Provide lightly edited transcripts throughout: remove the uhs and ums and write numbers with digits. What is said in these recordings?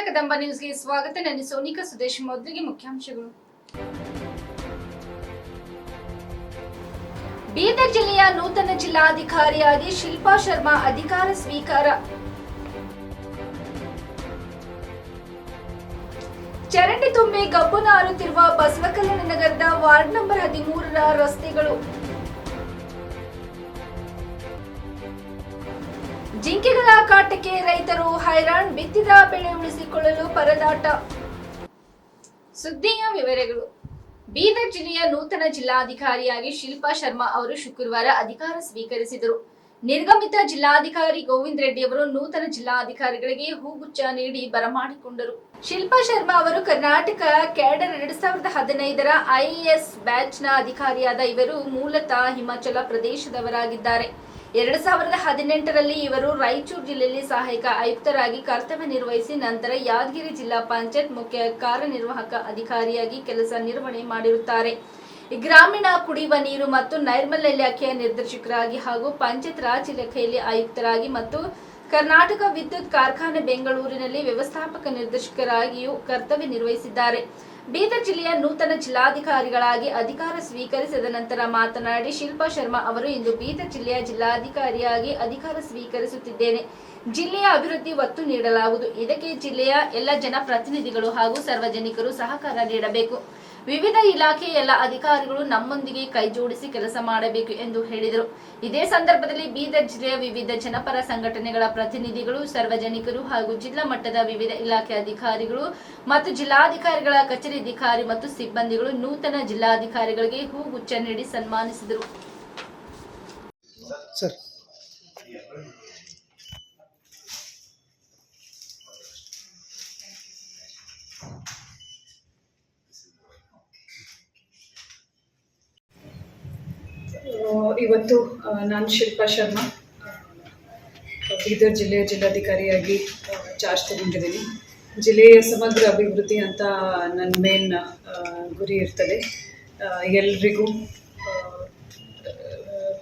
ಕದಂಬ ನ್ಯೂಸ್ಗೆ ಸ್ವಾಗತ. ನಾನು ಸೋನಿಕಾ ಸುದೇಶ್. ಮೊದಲಿಗೆ ಮುಖ್ಯಾಂಶಗಳು. ಬೀದರ್ ಜಿಲ್ಲೆಯ ನೂತನ ಜಿಲ್ಲಾಧಿಕಾರಿಯಾಗಿ ಶಿಲ್ಪಾ ಶರ್ಮಾ ಅಧಿಕಾರ ಸ್ವೀಕಾರ. ಚರಂಡಿ ತುಂಬಿ ಗಬ್ಬು ನಾರುತ್ತಿರುವ ಬಸವಕಲ್ಯಾಣ ನಗರದ ವಾರ್ಡ್ ನಂಬರ್ 13ರ ರಸ್ತೆಗಳು. ಜಿಂಕೆಗಳ ಕಾಟಕ್ಕೆ ರೈತರು ಹೈರಾಣ್, ಬಿತ್ತಿದ ಬೆಳೆ ಉಳಿಸಿಕೊಳ್ಳಲು ಪರದಾಟ. ಸುದ್ದಿಯ ವಿವರಗಳು. ಬೀದರ್ ಜಿಲ್ಲೆಯ ನೂತನ ಜಿಲ್ಲಾಧಿಕಾರಿಯಾಗಿ ಶಿಲ್ಪಾ ಶರ್ಮಾ ಅವರು ಶುಕ್ರವಾರ ಅಧಿಕಾರ ಸ್ವೀಕರಿಸಿದರು. ನಿರ್ಗಮಿತ ಜಿಲ್ಲಾಧಿಕಾರಿ ಗೋವಿಂದ್ ರೆಡ್ಡಿ ಅವರು ನೂತನ ಜಿಲ್ಲಾಧಿಕಾರಿಗಳಿಗೆ ಹೂಗುಚ್ಛ ನೀಡಿ ಬರಮಾಡಿಕೊಂಡರು. ಶಿಲ್ಪಾ ಶರ್ಮಾ ಅವರು ಕರ್ನಾಟಕ ಕ್ಯಾಡರ್ 2015ರ ಐಎಎಸ್ ಬ್ಯಾಚ್ನ ಅಧಿಕಾರಿಯಾದ ಇವರು ಮೂಲತಃ ಹಿಮಾಚಲ ಪ್ರದೇಶದವರಾಗಿದ್ದಾರೆ. 2018ರಲ್ಲಿ ಇವರು ರಾಯಚೂರು ಜಿಲ್ಲೆಯಲ್ಲಿ ಸಹಾಯಕ ಆಯುಕ್ತರಾಗಿ ಕರ್ತವ್ಯ ನಿರ್ವಹಿಸಿ ನಂತರ ಯಾದಗಿರಿ ಜಿಲ್ಲಾ ಪಂಚಾಯತ್ ಮುಖ್ಯ ಕಾರ್ಯನಿರ್ವಾಹಕ ಅಧಿಕಾರಿಯಾಗಿ ಕೆಲಸ ನಿರ್ವಹಣೆ ಮಾಡಿರುತ್ತಾರೆ. ಗ್ರಾಮೀಣ ಕುಡಿಯುವ ನೀರು ಮತ್ತು ನೈರ್ಮಲ್ಯ ಇಲಾಖೆಯ ನಿರ್ದೇಶಕರಾಗಿ ಹಾಗೂ ಪಂಚಾಯತ್ ರಾಜ್ ಇಲಾಖೆಯಲ್ಲಿ ಆಯುಕ್ತರಾಗಿ ಮತ್ತು ಕರ್ನಾಟಕ ವಿದ್ಯುತ್ ಕಾರ್ಖಾನೆ ಬೆಂಗಳೂರಿನಲ್ಲಿ ವ್ಯವಸ್ಥಾಪಕ ನಿರ್ದೇಶಕರಾಗಿಯೂ ಕರ್ತವ್ಯ ನಿರ್ವಹಿಸಿದ್ದಾರೆ. ಬೀದರ್ ಜಿಲ್ಲೆಯ ನೂತನ ಜಿಲ್ಲಾಧಿಕಾರಿಗಳಾಗಿ ಅಧಿಕಾರ ಸ್ವೀಕರಿಸಿದ ನಂತರ ಮಾತನಾಡಿ ಶಿಲ್ಪಾ ಶರ್ಮಾ ಅವರು ಇಂದು ಬೀದರ್ ಜಿಲ್ಲೆಯ ಜಿಲ್ಲಾಧಿಕಾರಿಯಾಗಿ ಅಧಿಕಾರ ಸ್ವೀಕರಿಸುತ್ತಿದ್ದೇನೆ. ಜಿಲ್ಲೆಯ ಅಭಿವೃದ್ಧಿ ಒತ್ತು ನೀಡಲಾಗುವುದು. ಇದಕ್ಕೆ ಜಿಲ್ಲೆಯ ಎಲ್ಲ ಜನಪ್ರತಿನಿಧಿಗಳು ಹಾಗೂ ಸಾರ್ವಜನಿಕರು ಸಹಕಾರ ನೀಡಬೇಕು. ವಿವಿಧ ಇಲಾಖೆಯ ಎಲ್ಲ ಅಧಿಕಾರಿಗಳು ನಮ್ಮೊಂದಿಗೆ ಕೈಜೋಡಿಸಿ ಕೆಲಸ ಮಾಡಬೇಕು ಎಂದು ಹೇಳಿದರು. ಇದೇ ಸಂದರ್ಭದಲ್ಲಿ ಬೀದರ್ ಜಿಲ್ಲೆಯ ವಿವಿಧ ಜನಪರ ಸಂಘಟನೆಗಳ ಪ್ರತಿನಿಧಿಗಳು, ಸಾರ್ವಜನಿಕರು ಹಾಗೂ ಜಿಲ್ಲಾ ಮಟ್ಟದ ವಿವಿಧ ಇಲಾಖೆ ಅಧಿಕಾರಿಗಳು ಮತ್ತು ಜಿಲ್ಲಾಧಿಕಾರಿಗಳ ಕಚೇರಿ ಅಧಿಕಾರಿ ಮತ್ತು ಸಿಬ್ಬಂದಿಗಳು ನೂತನ ಜಿಲ್ಲಾಧಿಕಾರಿಗಳಿಗೆ ಹೂಗುಚ್ಛ ನೀಡಿ ಸನ್ಮಾನಿಸಿದರು. ಇವತ್ತು ನಾನು ಶಿಲ್ಪಾ ಶರ್ಮಾ ಬೀದರ್ ಜಿಲ್ಲೆಯ ಜಿಲ್ಲಾಧಿಕಾರಿಯಾಗಿ ಚಾರ್ಜ್ ತಗೊಂಡಿದ್ದೀನಿ. ಜಿಲ್ಲೆಯ ಸಮಗ್ರ ಅಭಿವೃದ್ಧಿ ಅಂತ ನನ್ನ ಮೇನ್ ಗುರಿ ಇರ್ತದೆ. ಎಲ್ರಿಗೂ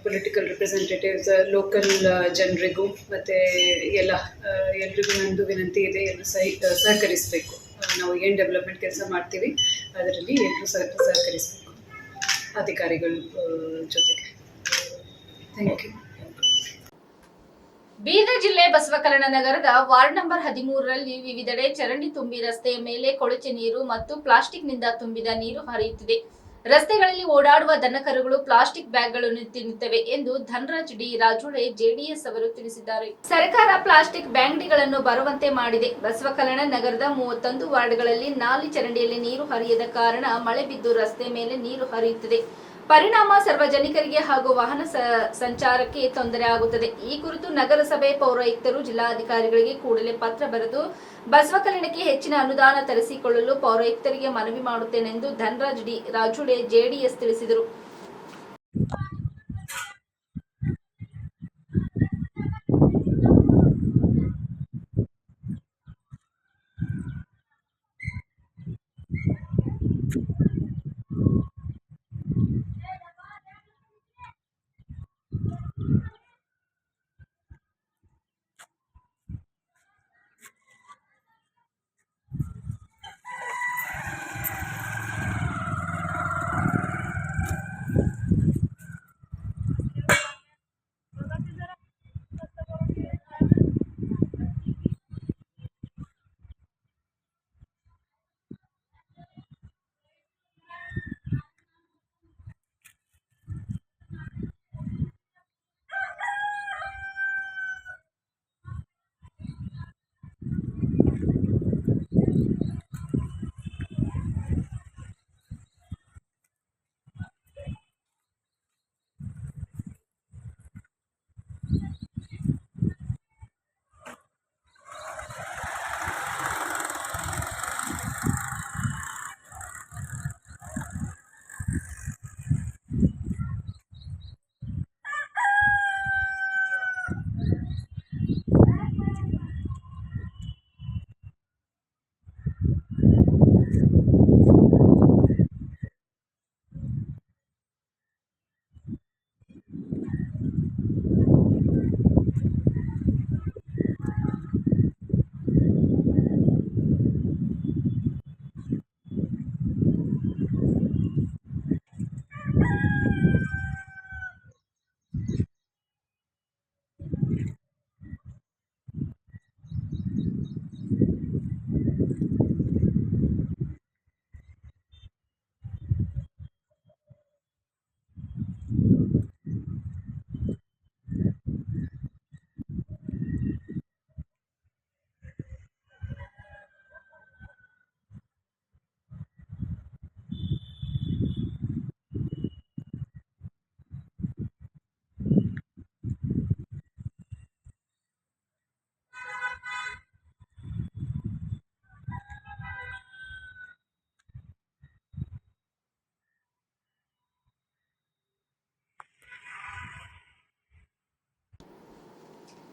ಪೊಲಿಟಿಕಲ್ ರಿಪ್ರೆಸೆಂಟೇಟಿವ್ಸ್, ಲೋಕಲ್ ಜನರಿಗೂ ಮತ್ತು ಎಲ್ರಿಗೂ ನಂದು ವಿನಂತಿ ಇದೆ, ಎಲ್ಲರೂ ಸಹಕರಿಸಬೇಕು. ನಾವು ಏನು ಡೆವಲಪ್ಮೆಂಟ್ ಕೆಲಸ ಮಾಡ್ತೀವಿ ಅದರಲ್ಲಿ ಎಲ್ಲರೂ ಸಹಕರಿಸಬೇಕು ಅಧಿಕಾರಿಗಳ ಜೊತೆಗೆ. Thank you. ಬೀದರ್ ಜಿಲ್ಲೆ ಬಸವಕಲ್ಯಾಣ ನಗರದ ವಾರ್ಡ್ ನಂಬರ್ 13ರಲ್ಲಿ ವಿವಿಧೆಡೆ ಚರಂಡಿ ತುಂಬಿ ರಸ್ತೆಯ ಮೇಲೆ ಕೊಳಚೆ ನೀರು ಮತ್ತು ಪ್ಲಾಸ್ಟಿಕ್ನಿಂದ ತುಂಬಿದ ನೀರು ಹರಿಯುತ್ತಿದೆ. ರಸ್ತೆಗಳಲ್ಲಿ ಓಡಾಡುವ ದನಕರುಗಳು ಪ್ಲಾಸ್ಟಿಕ್ ಬ್ಯಾಗ್ಗಳನ್ನು ತಿನ್ನುತ್ತವೆ ಎಂದು ಧನರಾಜ್ ಡಿ ರಾಜೋಳೆ ಜೆಡಿಎಸ್ ಅವರು ತಿಳಿಸಿದ್ದಾರೆ. ಸರ್ಕಾರ ಪ್ಲಾಸ್ಟಿಕ್ ಬ್ಯಾಗ್ಗಳನ್ನು ಬರುವಂತೆ ಮಾಡಿದೆ. ಬಸವಕಲ್ಯಾಣ ನಗರದ 31 ವಾರ್ಡ್ಗಳಲ್ಲಿ ನಾಲಿ ಚರಂಡಿಯಲ್ಲಿ ನೀರು ಹರಿಯದ ಕಾರಣ ಮಳೆ ಬಿದ್ದು ರಸ್ತೆ ಮೇಲೆ ನೀರು ಹರಿಯುತ್ತದೆ. ಪರಿಣಾಮ ಸಾರ್ವಜನಿಕರಿಗೆ ಹಾಗೂ ವಾಹನ ಸಂಚಾರಕ್ಕೆ ತೊಂದರೆ ಆಗುತ್ತದೆ. ಈ ಕುರಿತು ನಗರಸಭೆ ಪೌರಾಯುಕ್ತರು ಜಿಲ್ಲಾಧಿಕಾರಿಗಳಿಗೆ ಕೂಡಲೇ ಪತ್ರ ಬರೆದು ಬಸವಕಲ್ಯಾಣಕ್ಕೆ ಹೆಚ್ಚಿನ ಅನುದಾನ ತರಿಸಿಕೊಳ್ಳಲು ಪೌರಾಯುಕ್ತರಿಗೆ ಮನವಿ ಮಾಡುತ್ತೇನೆಂದು ಧನರಾಜ್ ಡಿ ರಾಜೋಳೆ ಜೆಡಿಎಸ್ ತಿಳಿಸಿದರು.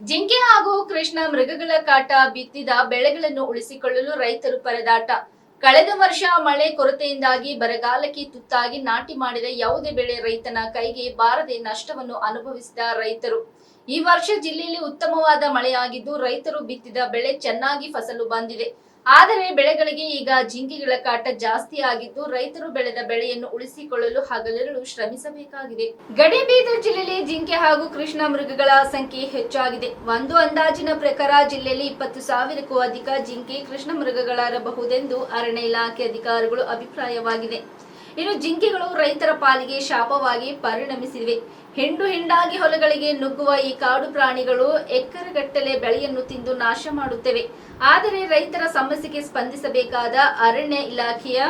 ಜಿಂಕೆ ಹಾಗೂ ಕೃಷ್ಣ ಮೃಗಗಳ ಕಾಟ ಬಿತ್ತಿದ ಬೆಳೆಗಳನ್ನು ಉಳಿಸಿಕೊಳ್ಳಲು ರೈತರು ಪರದಾಟ. ಕಳೆದ ವರ್ಷ ಮಳೆ ಕೊರತೆಯಿಂದಾಗಿ ಬರಗಾಲಕ್ಕೆ ತುತ್ತಾಗಿ ನಾಟಿ ಮಾಡಿದ ಯಾವುದೇ ಬೆಳೆ ರೈತನ ಕೈಗೆ ಬಾರದೆ ನಷ್ಟವನ್ನು ಅನುಭವಿಸಿದ ರೈತರು. ಈ ವರ್ಷ ಜಿಲ್ಲೆಯಲ್ಲಿ ಉತ್ತಮವಾದ ಮಳೆಯಾಗಿದ್ದು ರೈತರು ಬಿತ್ತಿದ ಬೆಳೆ ಚೆನ್ನಾಗಿ ಫಸಲು ಬಂದಿದೆ. ಆದರೆ ಬೆಳೆಗಳಿಗೆ ಈಗ ಜಿಂಕೆಗಳ ಕಾಟ ಜಾಸ್ತಿ ಆಗಿದ್ದು ರೈತರು ಬೆಳೆದ ಬೆಳೆಯನ್ನು ಉಳಿಸಿಕೊಳ್ಳಲು ಹಗಲಿರುಳು ಶ್ರಮಿಸಬೇಕಾಗಿದೆ. ಗಡಿಬೀದರ್ ಜಿಲ್ಲೆಯಲ್ಲಿ ಜಿಂಕೆ ಹಾಗೂ ಕೃಷ್ಣ ಮೃಗಗಳ ಸಂಖ್ಯೆ ಹೆಚ್ಚಾಗಿದೆ. ಒಂದು ಅಂದಾಜಿನ ಪ್ರಕಾರ ಜಿಲ್ಲೆಯಲ್ಲಿ 20,000ಕ್ಕೂ ಅಧಿಕ ಜಿಂಕೆ ಕೃಷ್ಣ ಮೃಗಗಳಿರಬಹುದೆಂದು ಅರಣ್ಯ ಇಲಾಖೆ ಅಧಿಕಾರಿಗಳು ಅಭಿಪ್ರಾಯವಾಗಿದೆ. ಇನ್ನು ಜಿಂಕೆಗಳು ರೈತರ ಪಾಲಿಗೆ ಶಾಪವಾಗಿ ಪರಿಣಮಿಸಿವೆ. ಹಿಂಡು ಹಿಂಡಾಗಿ ಹೊಲಗಳಿಗೆ ನುಗ್ಗುವ ಈ ಕಾಡು ಪ್ರಾಣಿಗಳು ಎಕರೆಗಟ್ಟಲೆ ಬೆಳೆಯನ್ನು ತಿಂದು ನಾಶ ಮಾಡುತ್ತವೆ. ಆದರೆ ರೈತರ ಸಮಸ್ಯೆಗೆ ಸ್ಪಂದಿಸಬೇಕಾದ ಅರಣ್ಯ ಇಲಾಖೆಯ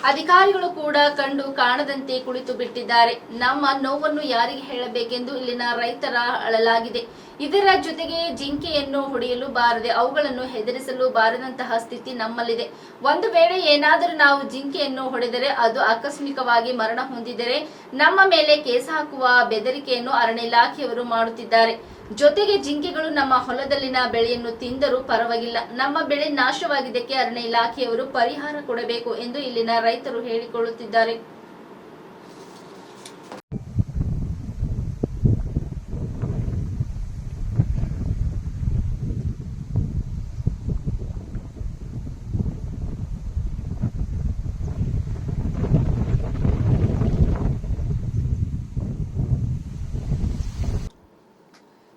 ಅಧಿಕಾರಿಗಳು ಕೂಡ ಕಂಡು ಕಾಣದಂತೆ ಕುಳಿತು ಬಿಟ್ಟಿದ್ದಾರೆ. ನಮ್ಮ ನೋವನ್ನು ಯಾರಿಗೆ ಹೇಳಬೇಕೆಂದು ಇಲ್ಲಿನ ರೈತರ ಅಳಲಾಗಿದೆ. ಇದರ ಜೊತೆಗೆ ಜಿಂಕೆಯನ್ನು ಹೊಡೆಯಲು ಬಾರದೆ ಅವುಗಳನ್ನು ಹೆದರಿಸಲು ಬಾರದಂತಹ ಸ್ಥಿತಿ ನಮ್ಮಲ್ಲಿದೆ. ಒಂದು ವೇಳೆ ಏನಾದರೂ ನಾವು ಜಿಂಕೆಯನ್ನು ಹೊಡೆದರೆ ಅದು ಆಕಸ್ಮಿಕವಾಗಿ ಮರಣ ಹೊಂದಿದರೆ ನಮ್ಮ ಮೇಲೆ ಕೇಸ್ ಹಾಕುವ ಬೆದರಿಕೆಯನ್ನು ಅರಣ್ಯ ಇಲಾಖೆಯವರು ಮಾಡುತ್ತಿದ್ದಾರೆ. ಜೊತೆಗೆ ಜಿಂಕೆಗಳು ನಮ್ಮ ಹೊಲದಲ್ಲಿನ ಬೆಳೆಯನ್ನು ತಿಂದರೂ ಪರವಾಗಿಲ್ಲ, ನಮ್ಮ ಬೆಳೆ ನಾಶವಾಗಿದ್ದಕ್ಕೆ ಅರಣ್ಯ ಇಲಾಖೆಯವರು ಪರಿಹಾರ ಕೊಡಬೇಕು ಎಂದು ಇಲ್ಲಿನ ರೈತರು ಹೇಳಿಕೊಳ್ಳುತ್ತಿದ್ದಾರೆ.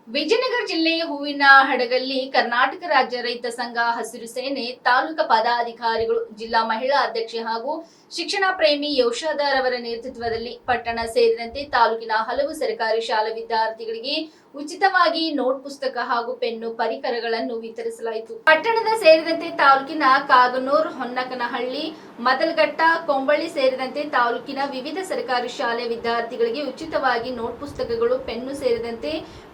ವಿಜಯನಗರ ಜಿಲ್ಲೆ ಹೂವಿನ ಹಡಗಲ್ಲಿ ಕರ್ನಾಟಕ ರಾಜ್ಯ ರೈತ ಸಂಘ ಹಸಿರು ಸೇನೆ ತಾಲೂಕಾ ಪದಾಧಿಕಾರಿಗಳು, ಜಿಲ್ಲಾ ಮಹಿಳಾ ಅಧ್ಯಕ್ಷೆ ಹಾಗೂ ಶಿಕ್ಷಣ ಪ್ರೇಮಿ ಯೌಷಾದಾರ್ ಅವರ ನೇತೃತ್ವದಲ್ಲಿ ಪಟ್ಟಣ ಸೇರಿದಂತೆ ತಾಲೂಕಿನ ಹಲವು ಸರ್ಕಾರಿ ಶಾಲಾ ವಿದ್ಯಾರ್ಥಿಗಳಿಗೆ ಉಚಿತವಾಗಿ ನೋಟ್ ಪುಸ್ತಕ ಹಾಗೂ ಪೆನ್ನು ಪರಿಕರಗಳನ್ನು ವಿತರಿಸಲಾಯಿತು. ಪಟ್ಟಣದ ಸೇರಿದಂತೆ ತಾಲೂಕಿನ ಕಾಗನೂರ್, ಹೊನ್ನಕನಹಳ್ಳಿ, ಮದಲಘಟ್ಟ, ಕೊಂಬಳ್ಳಿ ಸೇರಿದಂತೆ ತಾಲೂಕಿನ ವಿವಿಧ ಸರ್ಕಾರಿ ಶಾಲೆ ವಿದ್ಯಾರ್ಥಿಗಳಿಗೆ ಉಚಿತವಾಗಿ ನೋಟ್ ಪುಸ್ತಕಗಳು, ಪೆನ್ನು ಸೇರಿದಂತೆ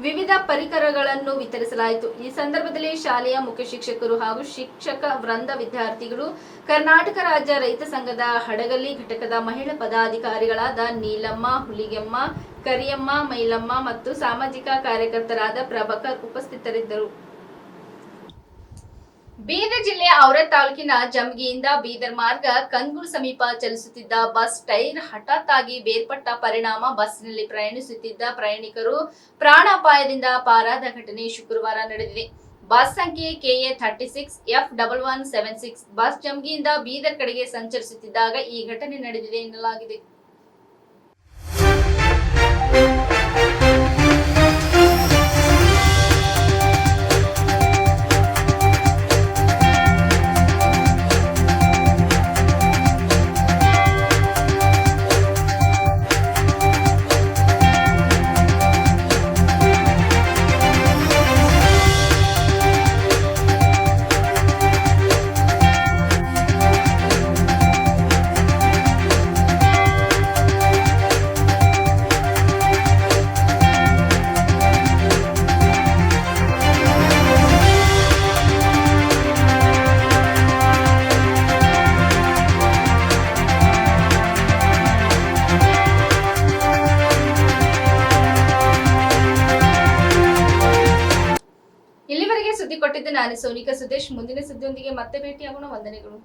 ವಿವಿಧ ಪರಿಕರಗಳನ್ನು ವಿತರಿಸಲಾಯಿತು. ಈ ಸಂದರ್ಭದಲ್ಲಿ ಶಾಲೆಯ ಮುಖ್ಯ ಶಿಕ್ಷಕರು ಹಾಗೂ ಶಿಕ್ಷಕ ವೃಂದ, ವಿದ್ಯಾರ್ಥಿಗಳು, ಕರ್ನಾಟಕ ರಾಜ್ಯ ರೈತ ಸಂಘದ ಹಡಗಲಿ ಘಟಕದ ಮಹಿಳಾ ಪದಾಧಿಕಾರಿಗಳಾದ ನೀಲಮ್ಮ, ಹುಲಿಗೆಮ್ಮ, ಕರಿಯಮ್ಮ, ಮೈಲಮ್ಮ ಮತ್ತು ಸಾಮಾಜಿಕ ಕಾರ್ಯಕರ್ತರಾದ ಪ್ರಭಾಕರ್ ಉಪಸ್ಥಿತರಿದ್ದರು. ಬೀದರ್ ಜಿಲ್ಲೆ ಔರಾದ್ ತಾಲೂಕಿನ ಜಮಗಿಯಿಂದ ಬೀದರ್ ಮಾರ್ಗ ಕನ್ಗೂಲ್ ಸಮೀಪ ಚಲಿಸುತ್ತಿದ್ದ ಬಸ್ ಟೈರ್ ಹಠಾತ್ ಆಗಿ ಬೇರ್ಪಟ್ಟ ಪರಿಣಾಮ ಬಸ್ನಲ್ಲಿ ಪ್ರಯಾಣಿಸುತ್ತಿದ್ದ ಪ್ರಯಾಣಿಕರು ಪ್ರಾಣಾಪಾಯದಿಂದ ಪಾರಾದ ಘಟನೆ ಶುಕ್ರವಾರ ನಡೆದಿದೆ. ಬಸ್ ಸಂಖ್ಯೆ KA 36F1176 ಬಸ್ ಜಮಗಿಯಿಂದ ಬೀದರ್ ಕಡೆಗೆ ಸಂಚರಿಸುತ್ತಿದ್ದಾಗ ಈ ಘಟನೆ ನಡೆದಿದೆ ಎನ್ನಲಾಗಿದೆ. ಇಲ್ಲಿವರೆಗೆ ಸುದ್ದಿ ಕೊಟ್ಟಿದ್ದು ನಾನು ಸೋನಿಕಾ ಸುದೇಶ್. ಮುಂದಿನ ಸುದ್ದಿಯೊಂದಿಗೆ ಮತ್ತೆ ಭೇಟಿಯಾಗೋಣ. ವಂದನೆಗಳು.